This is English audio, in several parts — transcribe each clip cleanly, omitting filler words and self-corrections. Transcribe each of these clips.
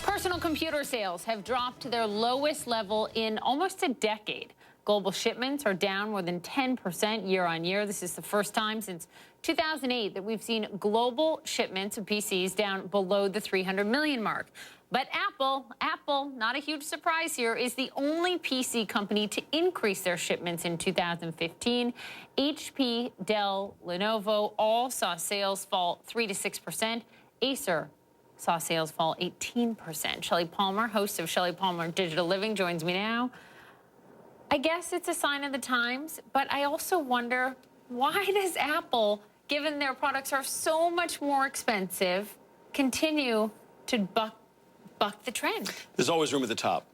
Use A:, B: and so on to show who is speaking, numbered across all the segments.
A: Personal computer sales have dropped to their lowest level in almost a decade. Global shipments are down more than 10% year on year. This is the first time since 2008 that we've seen global shipments of PCs down below the 300 million mark. But Apple, not a huge surprise here, is the only PC company to increase their shipments in 2015. HP, Dell, Lenovo all saw sales fall 3 to 6%. Acer saw sales fall 18%. Shelly Palmer, host of Shelly Palmer Digital Living, joins me now. I guess it's a sign of the times, but I also wonder, why does Apple, given their products are so much more expensive, continue to buck the trend?
B: There's always room at the top.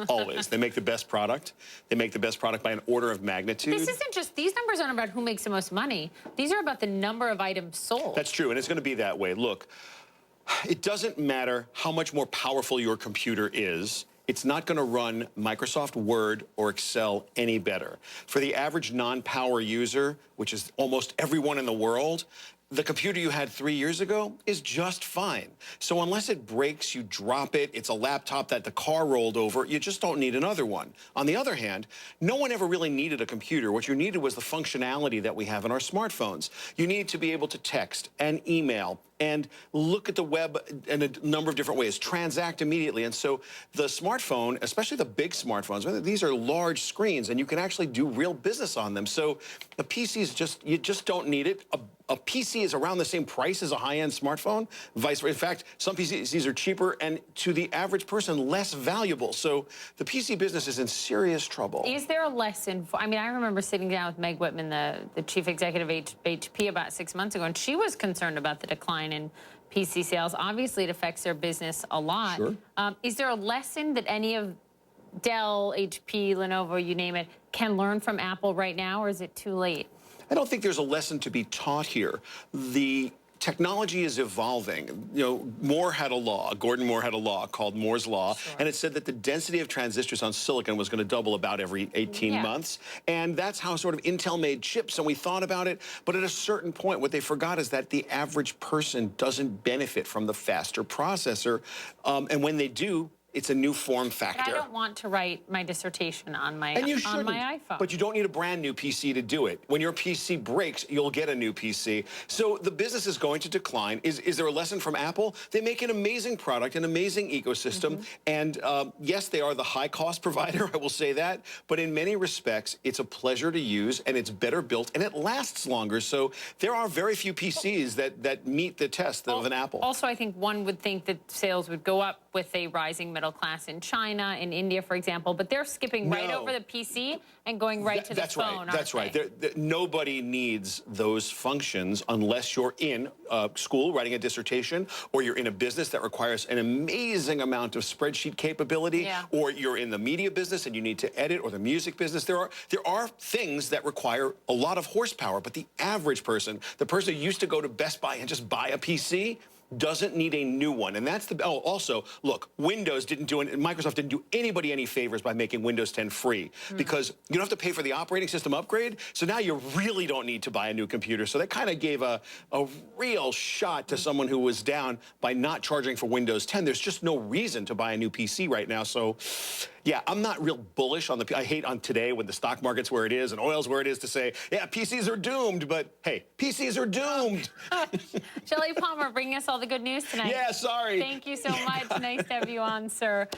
B: Always. They make the best product. They make the best product by an order of magnitude.
A: This isn't just, these numbers aren't about who makes the most money. These are about the number of items sold.
B: That's true, and it's going to be that way. Look, it doesn't matter how much more powerful your computer is. It's not going to run Microsoft Word or Excel any better. For the average non-power user, which is almost everyone in the world, the computer you had 3 years ago is just fine. So unless it breaks, you drop it, it's a laptop that the car rolled over, you just don't need another one. On the other hand, no one ever really needed a computer. What you needed was the functionality that we have in our smartphones. You need to be able to text and email and look at the web in a number of different ways, transact immediately. And so the smartphone, especially the big smartphones, these are large screens and you can actually do real business on them. So the PC is just, you just don't need it. A PC is around the same price as a high-end smartphone, vice versa. In fact, some PCs are cheaper and to the average person less valuable. So the PC business is in serious trouble.
A: Is there a lesson for, I mean, I remember sitting down with Meg Whitman, the chief executive of HP about 6 months ago, and she was concerned about the decline in PC sales. Obviously, it affects their business a lot.
B: Sure.
A: Is there a lesson that any of Dell, HP, Lenovo, you name it, can learn from Apple right now, or is it too late?
B: I don't think there's a lesson to be taught here. The technology is evolving. You know, Moore had a law, Gordon Moore had a law called Moore's Law,
A: sure.
B: And it said that the density of transistors on silicon was going to double about every 18 months. And that's how sort of Intel made chips, and we thought about it. But at a certain point, what they forgot is that the average person doesn't benefit from the faster processor. And when they do, it's a new form factor.
A: But I don't want to write my dissertation on my iPhone.
B: But you don't need a brand new PC to do it. When your PC breaks, you'll get a new PC. So the business is going to decline. Is there a lesson from Apple? They make an amazing product, an amazing ecosystem. And yes, they are the high-cost provider, I will say that. But in many respects, it's a pleasure to use, and it's better built, and it lasts longer. So there are very few PCs that meet the test of an Apple.
A: Also, I think one would think that sales would go up with a rising middle class in China, in India, for example, but they're skipping right over the PC and going right to the phone.
B: That's right. Nobody needs those functions unless you're in school writing a dissertation, or you're in a business that requires an amazing amount of spreadsheet capability, or you're in the media business and you need to edit, or the music business. There are things that require a lot of horsepower, but the average person, the person who used to go to Best Buy and just buy a PC, doesn't need a new one. And that's the, also, look, Windows didn't do it, Microsoft didn't do anybody any favors by making Windows 10 free, because you don't have to pay for the operating system upgrade, so now you really don't need to buy a new computer. So that kind of gave a real shot to someone who was down by not charging for Windows 10. There's just no reason to buy a new PC right now. So yeah, I'm not real bullish on I hate on today when the stock market's where it is and oil's where it is to say, yeah, PCs are doomed, but hey, PCs are doomed.
A: Shelly Palmer bringing us all the good news tonight.
B: Yeah, sorry.
A: Thank you so much. Nice to have you on, sir.